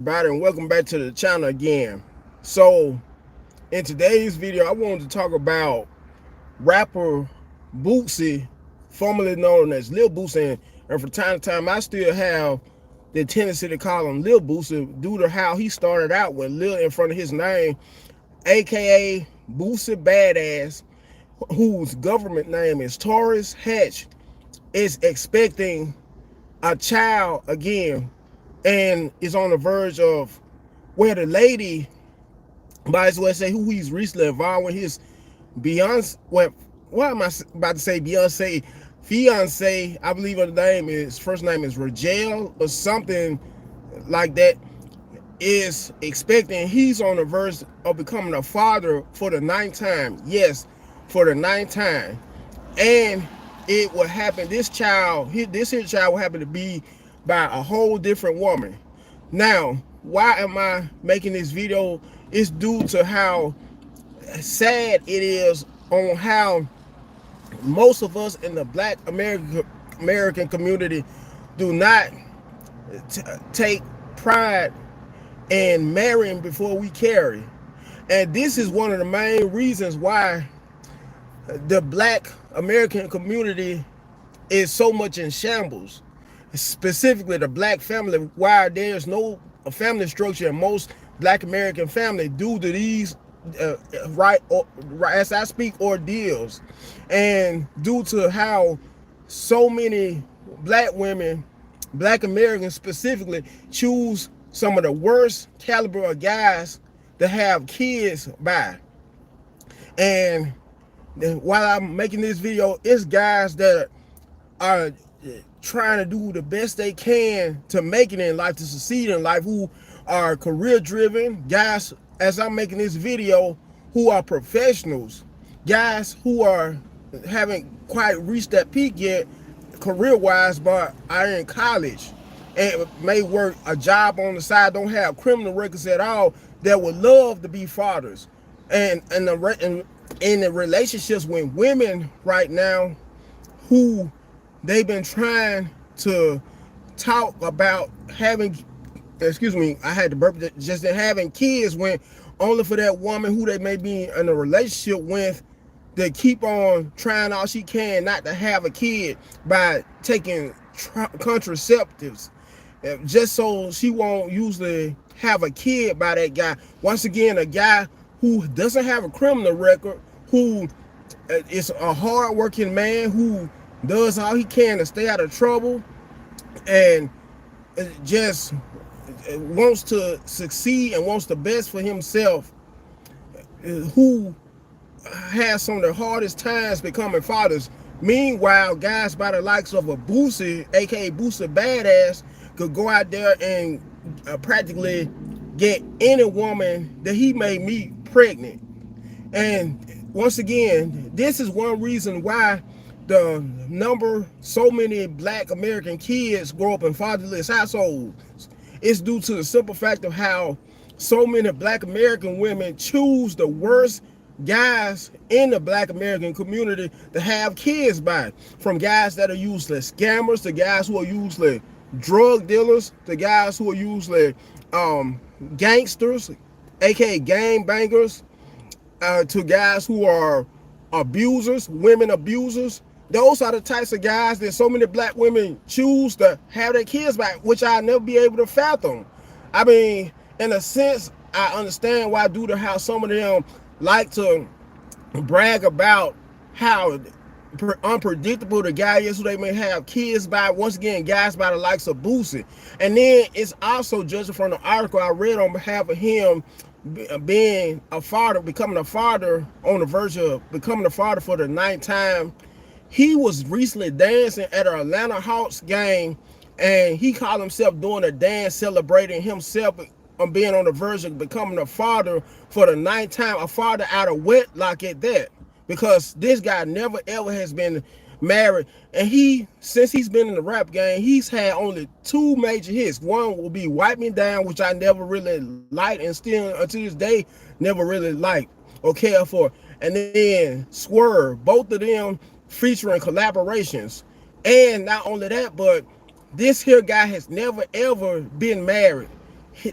everybody, and welcome back to the channel again. So in today's video I wanted to talk about rapper Boosie, formerly known as Lil Boosie, and from time to time I still have the tendency to call him Lil Boosie due to how he started out with Lil in front of his name, aka Boosie Badazz, whose government name is Taurus Hatch, is expecting a child again and is on the verge of where the lady, might as well say, who he's recently involved with, his Beyonce, what am I about to say, Beyonce fiance, I believe her name is, first name is Rogel or something like that, is expecting, he's on the verge of becoming a father for the ninth time. Yes, for the ninth time. And it will happen, this child will happen to be by a whole different woman. Now, why am I making this video? It's due to how sad it is on how most of us in the Black American community do not take pride in marrying before we carry. And this is one of the main reasons why the Black American community is so much in shambles, specifically the Black family, why there's no family structure in most Black American family due to these as I speak, ordeals, and due to how so many Black women, Black Americans specifically, choose some of the worst caliber of guys to have kids by. And while I'm making this video, it's guys that are trying to do the best they can to make it in life, to succeed in life, who are career driven guys, as I'm making this video, who are professionals, guys who haven't quite reached that peak yet career wise, but are in college and may work a job on the side, don't have criminal records at all, that would love to be fathers. And in the relationships with women right now, who they've been trying to talk about having, excuse me, I had to burp, just having kids, when only for that woman who they may be in a relationship with to keep on trying all she can not to have a kid by taking contraceptives, just so she won't usually have a kid by that guy. Once again, a guy who doesn't have a criminal record, who is a hard-working man, who does all he can to stay out of trouble, and just wants to succeed and wants the best for himself, who has some of the hardest times becoming fathers. Meanwhile, guys by the likes of a Boosie, aka Boosie Badazz, could go out there and practically get any woman that he may meet pregnant. And once again, this is one reason why so many Black American kids grow up in fatherless households. It's due to the simple fact of how so many Black American women choose the worst guys in the Black American community to have kids by. From guys that are usually scammers, to guys who are usually drug dealers, to guys who are usually gangsters, aka gang bangers, to guys who are abusers, women abusers. Those are the types of guys that so many Black women choose to have their kids by, which I'll never be able to fathom. I mean, in a sense, I understand why, due to how some of them like to brag about how unpredictable the guy is who they may have kids by. Once again, guys by the likes of Boosie. And then it's also, judging from the article I read on behalf of him being a father, becoming a father, on the verge of becoming a father for the ninth time. He was recently dancing at an Atlanta Hawks game, and he called himself doing a dance celebrating himself on being on the verge of becoming a father for the ninth time, a father out of wedlock at that, because this guy never ever has been married. And since he's been in the rap game, he's had only 2 major hits. One will be Wipe Me Down, which I never really liked, and still until this day never really liked or cared for. And then Swerve, both of them featuring collaborations. And not only that, but this here guy has never ever been married.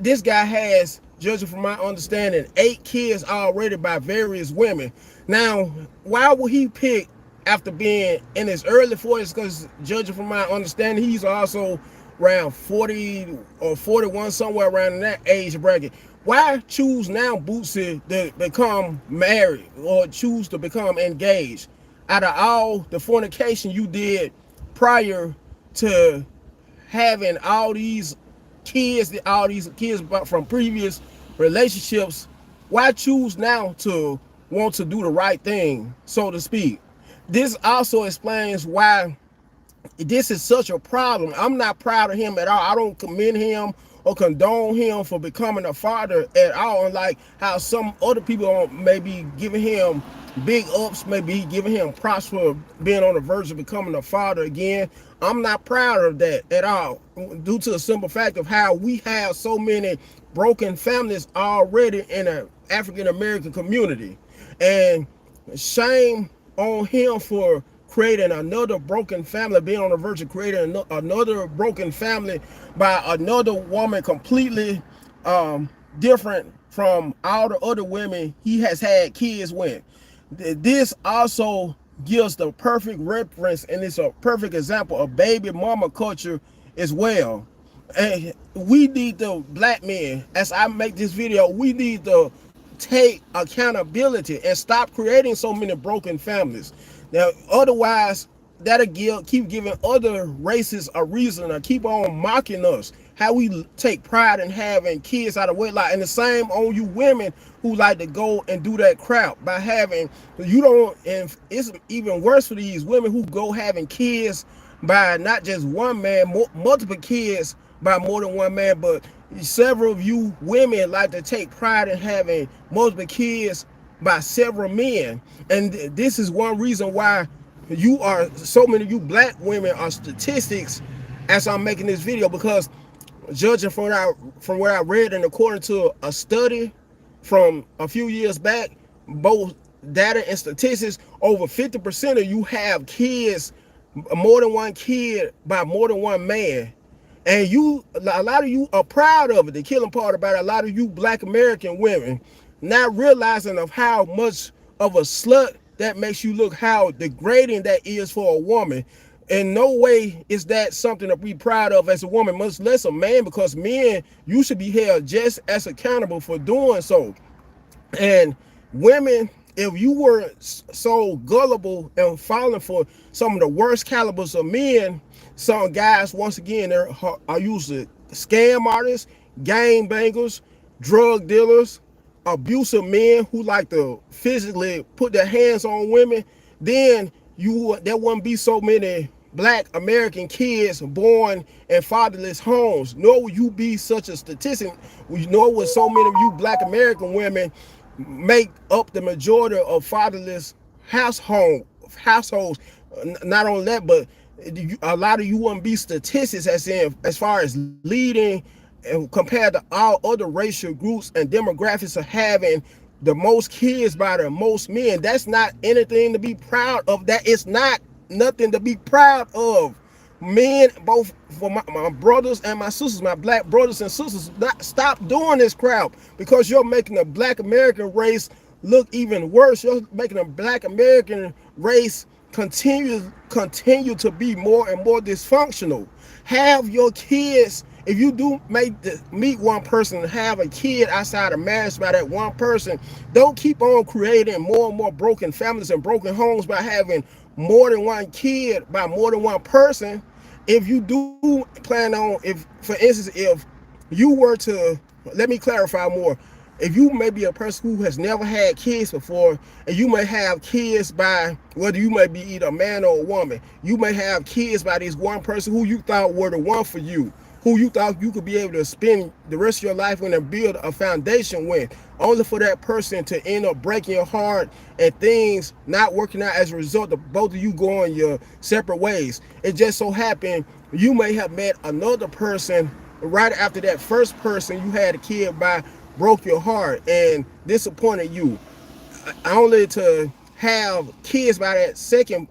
This guy has, judging from my understanding, 8 kids already by various women. Now, why would he pick after being in his early 40s? Because judging from my understanding, he's also around 40 or 41, somewhere around in that age bracket. Why choose now, Boosie, to become married or choose to become engaged? Out of all the fornication you did prior to having all these kids from previous relationships, why choose now to want to do the right thing, so to speak? This also explains why this is such a problem. I'm not proud of him at all. I don't commend him or condone him for becoming a father at all. Unlike how some other people may be giving him big ups, maybe giving him props for being on the verge of becoming a father again. I'm not proud of that at all, due to the simple fact of how we have so many broken families already in the African American community. And shame on him for creating another broken family, being on the verge of creating another broken family by another woman completely different from all the other women he has had kids with. This also gives the perfect reference, and it's a perfect example of baby mama culture as well. And we need the black men, as I make this video, we need to take accountability and stop creating so many broken families. Now, otherwise, that'll keep giving other races a reason to keep on mocking us. How we take pride in having kids out of wedlock, and the same on you women who like to go and do that crap by having, you don't, and it's even worse for these women who go having kids by not just one man, multiple kids by more than one man. But several of you women like to take pride in having multiple kids by several men, and this is one reason why so many of you black women are statistics as I'm making this video. Because judging from what I read, and according to a study from a few years back, both data and statistics, over 50% of you have kids, more than one kid by more than one man. And a lot of you are proud of it. The killing part about it, a lot of you black American women not realizing of how much of a slut that makes you look, how degrading that is for a woman. In no way is that something to be proud of as a woman, much less a man, because men, you should be held just as accountable for doing so. And women, if you were so gullible and falling for some of the worst calibers of men, some guys, once again, are usually scam artists, gang bangers, drug dealers, abusive men who like to physically put their hands on women, then there wouldn't be so many black American kids born in fatherless homes. Nor would you be such a statistic. Nor would so many of you black American women make up the majority of fatherless households. Not only that, but a lot of you wouldn't be statistics as far as leading, and compared to all other racial groups and demographics, of having the most kids by the most men. That's not anything to be proud of. That is not nothing to be proud of. Men, both for my brothers and my sisters, my black brothers and sisters, stop doing this crap, because you're making the black American race look even worse. You're making the black American race continue to be more and more dysfunctional. Have your kids, if you do meet one person and have a kid outside of marriage by that one person, don't keep on creating more and more broken families and broken homes by having more than one kid by more than one person. If you do plan on, if for instance, if you were to, let me clarify more, if you may be a person who has never had kids before, and you may have kids by, whether you may be either a man or a woman, you may have kids by this one person who you thought were the one for you, who you thought you could be able to spend the rest of your life with and build a foundation with, only for that person to end up breaking your heart and things not working out as a result of both of you going your separate ways. It just so happened you may have met another person right after that first person you had a kid by broke your heart and disappointed you, only to have kids by that second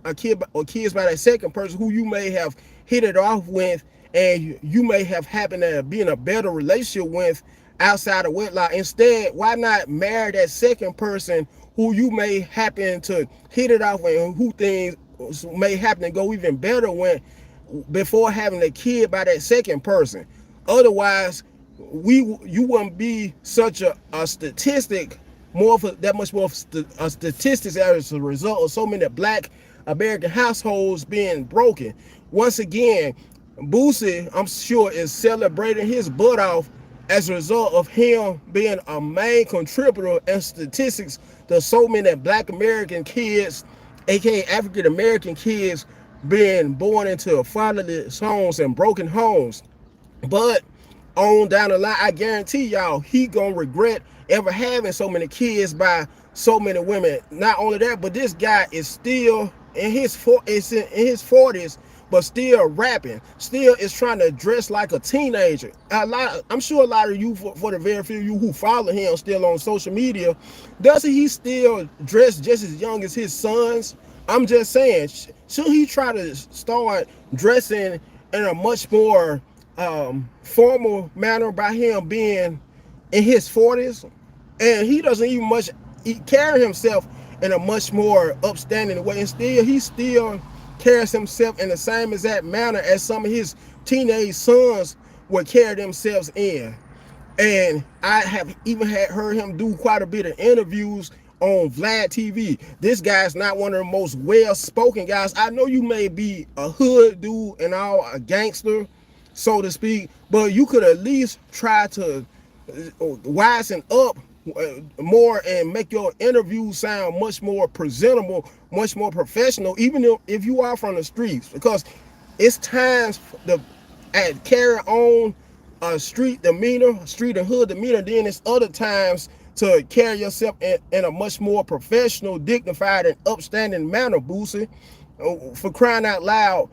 kids by that second person who you may have hit it off with and you may have happened to be in a better relationship with outside of wedlock. Instead, why not marry that second person who you may happen to hit it off with, and who things may happen to go even better when before having a kid by that second person. Otherwise, you wouldn't be such a statistic, more for that much more a statistics as a result of so many black American households being broken. Once again, Boosie, I'm sure, is celebrating his butt off as a result of him being a main contributor and statistics to so many black American kids, aka African American kids, being born into fatherless homes and broken homes. But on down the line, I guarantee y'all, he gonna regret ever having so many kids by so many women. Not only that, but this guy is still in his 40s, but still rapping, still is trying to dress like a teenager. I'm sure a lot of you, for the very few of you who follow him still on social media, doesn't he still dress just as young as his sons? I'm just saying, should he try to start dressing in a much more formal manner by him being in his 40s? And he doesn't even carry himself in a much more upstanding way. And he still carries himself in the same exact manner as some of his teenage sons would carry themselves in. And I have even heard him do quite a bit of interviews on Vlad TV. This guy's not one of the most well-spoken guys. I know you may be a hood dude and all, a gangster, so to speak, but you could at least try to wisen up more and make your interview sound much more presentable, much more professional, even if you are from the streets, because it's times to carry on a street demeanor, street and hood demeanor, then it's other times to carry yourself in a much more professional, dignified, and upstanding manner, Boosie. For crying out loud,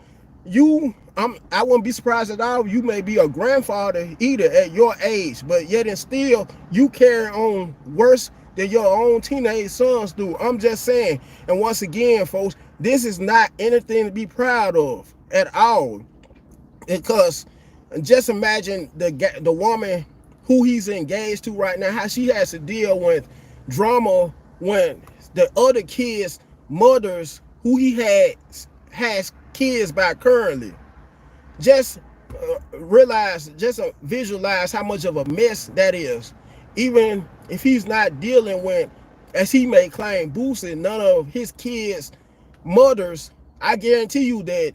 I wouldn't be surprised at all. You may be a grandfather either at your age, but yet and still you carry on worse than your own teenage sons do. I'm just saying. And once again, folks, this is not anything to be proud of at all. Because just imagine the woman who he's engaged to right now, how she has to deal with drama when the other kids' mothers who he has kids by currently. Just visualize how much of a mess that is. Even if he's not dealing with, as he may claim, Boosie, none of his kids' mothers, I guarantee you that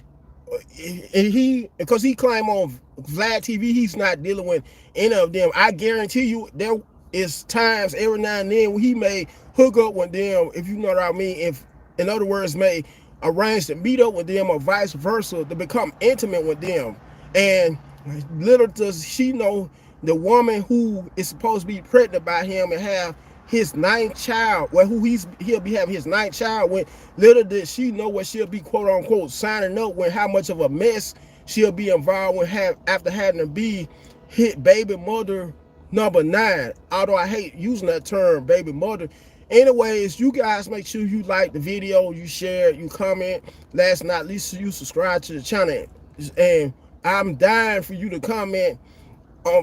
because he claimed on Vlad TV he's not dealing with any of them. I guarantee you there is times every now and then when he may hook up with them, if you know what I mean, if, in other words, may arrange to meet up with them or vice versa, to become intimate with them. And little does she know, the woman who is supposed to be pregnant by him and have his 9th child, well, he'll be having his 9th child with, little did she know what she'll be quote unquote signing up with, how much of a mess she'll be involved with after having to be hit baby mother number 9. Although I hate using that term, baby mother. Anyways, you guys make sure you like the video, you share, you comment. Last but not least, you subscribe to the channel. And I'm dying for you to comment,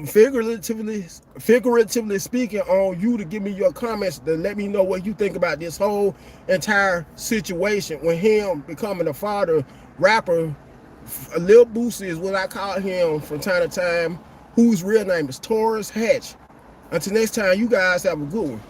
figuratively speaking, on you to give me your comments to let me know what you think about this whole entire situation with him becoming a father rapper. Lil Boosie is what I call him from time to time, whose real name is Taurus Hatch. Until next time, you guys have a good one.